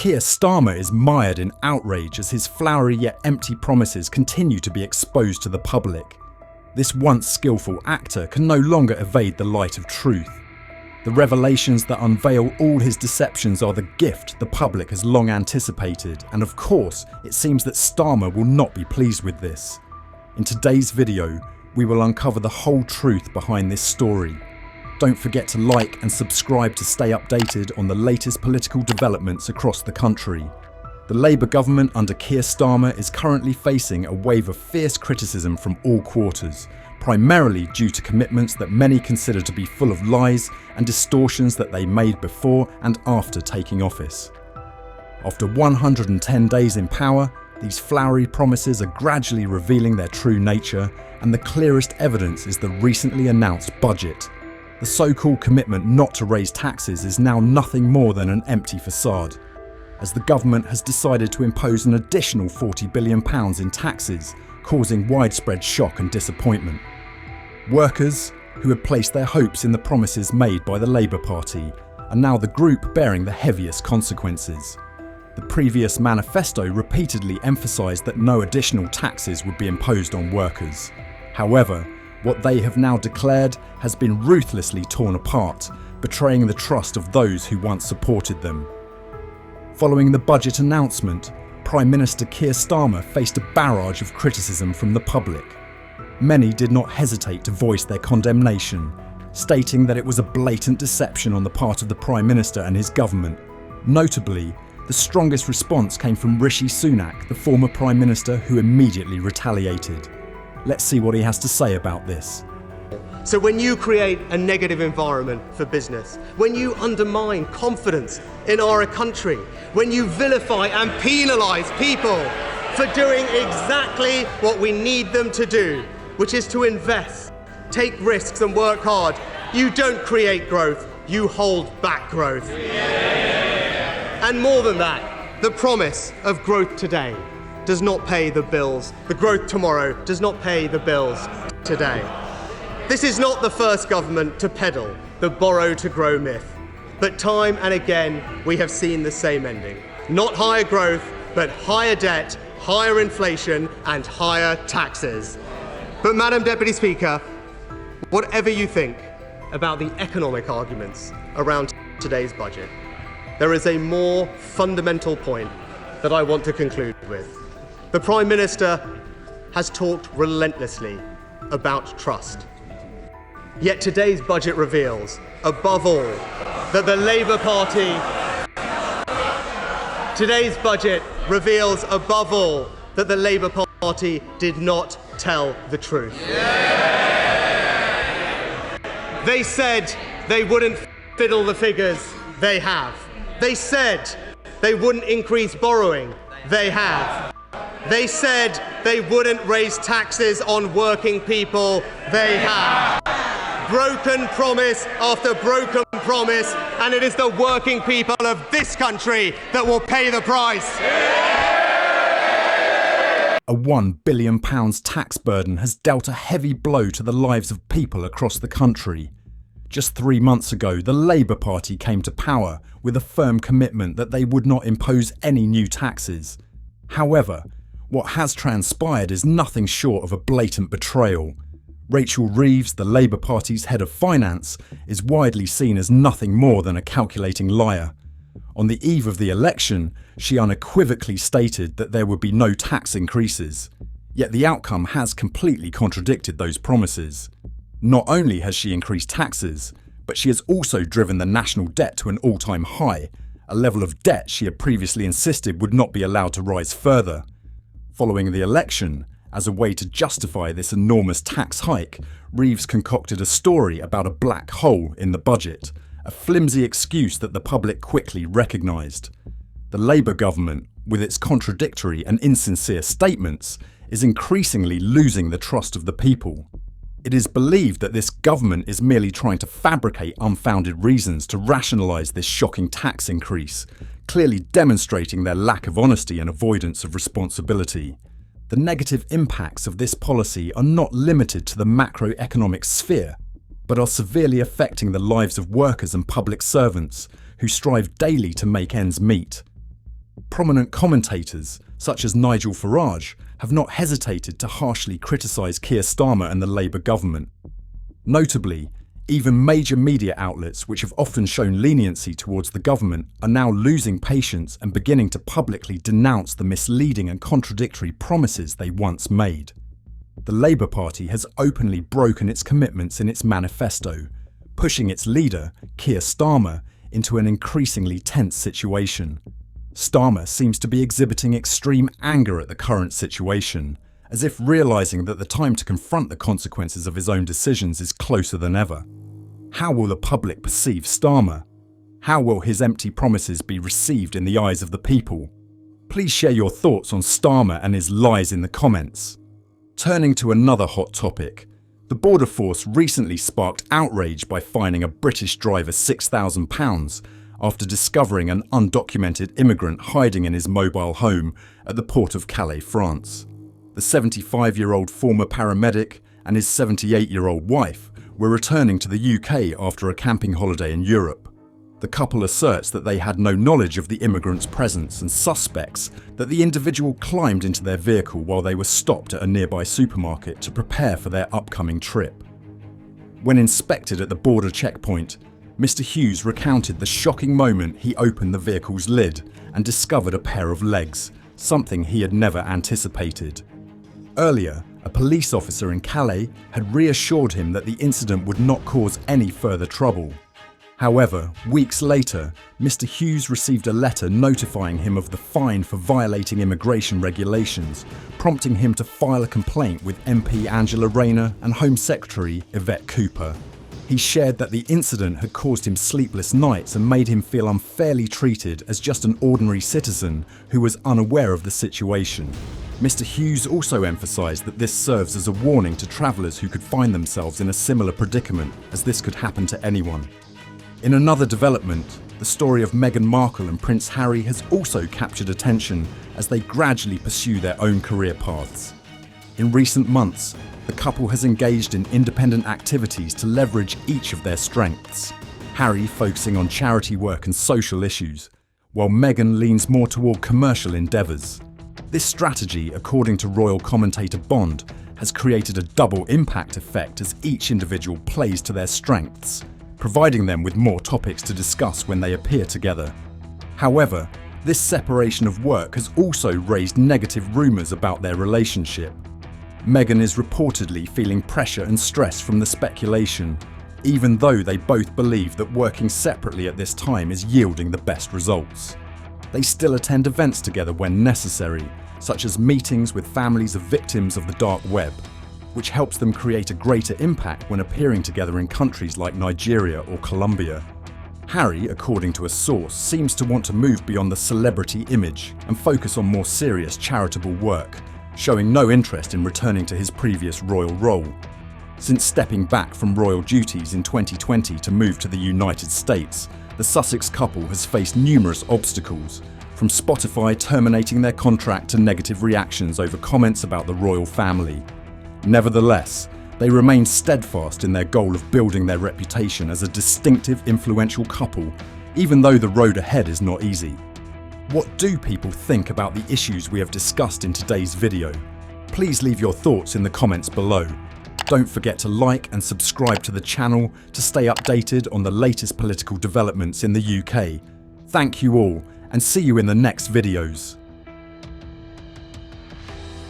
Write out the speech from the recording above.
Keir Starmer is mired in outrage as his flowery yet empty promises continue to be exposed to the public. This once skillful actor can no longer evade the light of truth. The revelations that unveil all his deceptions are the gift the public has long anticipated, and of course, it seems that Starmer will not be pleased with this. In today's video, we will uncover the whole truth behind this story. Don't forget to like and subscribe to stay updated on the latest political developments across the country. The Labour government under Keir Starmer is currently facing a wave of fierce criticism from all quarters, primarily due to commitments that many consider to be full of lies and distortions that they made before and after taking office. After 110 days in power, these flowery promises are gradually revealing their true nature, and the clearest evidence is the recently announced budget. The so-called commitment not to raise taxes is now nothing more than an empty facade, as the government has decided to impose an additional £40 billion in taxes, causing widespread shock and disappointment. Workers, who had placed their hopes in the promises made by the Labour Party, are now the group bearing the heaviest consequences. The previous manifesto repeatedly emphasised that no additional taxes would be imposed on workers. However, what they have now declared has been ruthlessly torn apart, betraying the trust of those who once supported them. Following the budget announcement, Prime Minister Keir Starmer faced a barrage of criticism from the public. Many did not hesitate to voice their condemnation, stating that it was a blatant deception on the part of the Prime Minister and his government. Notably, the strongest response came from Rishi Sunak, the former Prime Minister, who immediately retaliated. Let's see what he has to say about this. So when you create a negative environment for business, when you undermine confidence in our country, when you vilify and penalise people for doing exactly what we need them to do, which is to invest, take risks and work hard, you don't create growth, you hold back growth. And more than that, the promise of growth today does not pay the bills. The growth tomorrow does not pay the bills today. This is not the first government to peddle the borrow to grow myth, but time and again we have seen the same ending. Not higher growth, but higher debt, higher inflation and higher taxes. But Madam Deputy Speaker, whatever you think about the economic arguments around today's budget, there is a more fundamental point that I want to conclude with. The Prime Minister has talked relentlessly about trust. Yet today's budget reveals, above all, that the Labour Party... Today's budget reveals, above all, that the Labour Party did not tell the truth. They said they wouldn't fiddle the figures. They have. They said they wouldn't increase borrowing. They have. They said they wouldn't raise taxes on working people. They have. Broken promise after broken promise, and it is the working people of this country that will pay the price. A £1 billion tax burden has dealt a heavy blow to the lives of people across the country. Just 3 months ago, the Labour Party came to power with a firm commitment that they would not impose any new taxes. However, what has transpired is nothing short of a blatant betrayal. Rachel Reeves, the Labour Party's head of finance, is widely seen as nothing more than a calculating liar. On the eve of the election, she unequivocally stated that there would be no tax increases. Yet the outcome has completely contradicted those promises. Not only has she increased taxes, but she has also driven the national debt to an all-time high, a level of debt she had previously insisted would not be allowed to rise further. Following the election, as a way to justify this enormous tax hike, Reeves concocted a story about a black hole in the budget, a flimsy excuse that the public quickly recognised. The Labour government, with its contradictory and insincere statements, is increasingly losing the trust of the people. It is believed that this government is merely trying to fabricate unfounded reasons to rationalise this shocking tax increase, clearly demonstrating their lack of honesty and avoidance of responsibility. The negative impacts of this policy are not limited to the macroeconomic sphere, but are severely affecting the lives of workers and public servants who strive daily to make ends meet. Prominent commentators, such as Nigel Farage, have not hesitated to harshly criticise Keir Starmer and the Labour government. Notably, even major media outlets, which have often shown leniency towards the government, are now losing patience and beginning to publicly denounce the misleading and contradictory promises they once made. The Labour Party has openly broken its commitments in its manifesto, pushing its leader, Keir Starmer, into an increasingly tense situation. Starmer seems to be exhibiting extreme anger at the current situation, as if realising that the time to confront the consequences of his own decisions is closer than ever. How will the public perceive Starmer? How will his empty promises be received in the eyes of the people? Please share your thoughts on Starmer and his lies in the comments. Turning to another hot topic, the Border Force recently sparked outrage by fining a British driver £6,000 after discovering an undocumented immigrant hiding in his mobile home at the port of Calais, France. The 75-year-old former paramedic and his 78-year-old wife were returning to the UK after a camping holiday in Europe. The couple asserts that they had no knowledge of the immigrant's presence and suspects that the individual climbed into their vehicle while they were stopped at a nearby supermarket to prepare for their upcoming trip. When inspected at the border checkpoint, Mr. Hughes recounted the shocking moment he opened the vehicle's lid and discovered a pair of legs, something he had never anticipated. Earlier, a police officer in Calais had reassured him that the incident would not cause any further trouble. However, weeks later, Mr. Hughes received a letter notifying him of the fine for violating immigration regulations, prompting him to file a complaint with MP Angela Rayner and Home Secretary Yvette Cooper. He shared that the incident had caused him sleepless nights and made him feel unfairly treated as just an ordinary citizen who was unaware of the situation. Mr. Hughes also emphasised that this serves as a warning to travellers who could find themselves in a similar predicament, as this could happen to anyone. In another development, the story of Meghan Markle and Prince Harry has also captured attention as they gradually pursue their own career paths. In recent months, the couple has engaged in independent activities to leverage each of their strengths. Harry focusing on charity work and social issues, while Meghan leans more toward commercial endeavours. This strategy, according to royal commentator Bond, has created a double impact effect as each individual plays to their strengths, providing them with more topics to discuss when they appear together. However, this separation of work has also raised negative rumours about their relationship. Meghan is reportedly feeling pressure and stress from the speculation, even though they both believe that working separately at this time is yielding the best results. They still attend events together when necessary, such as meetings with families of victims of the dark web, which helps them create a greater impact when appearing together in countries like Nigeria or Colombia. Harry, according to a source, seems to want to move beyond the celebrity image and focus on more serious charitable work, showing no interest in returning to his previous royal role. Since stepping back from royal duties in 2020 to move to the United States, the Sussex couple has faced numerous obstacles, from Spotify terminating their contract to negative reactions over comments about the royal family. Nevertheless, they remain steadfast in their goal of building their reputation as a distinctive, influential couple, even though the road ahead is not easy. What do people think about the issues we have discussed in today's video? Please leave your thoughts in the comments below. Don't forget to like and subscribe to the channel to stay updated on the latest political developments in the UK. Thank you all, and see you in the next videos.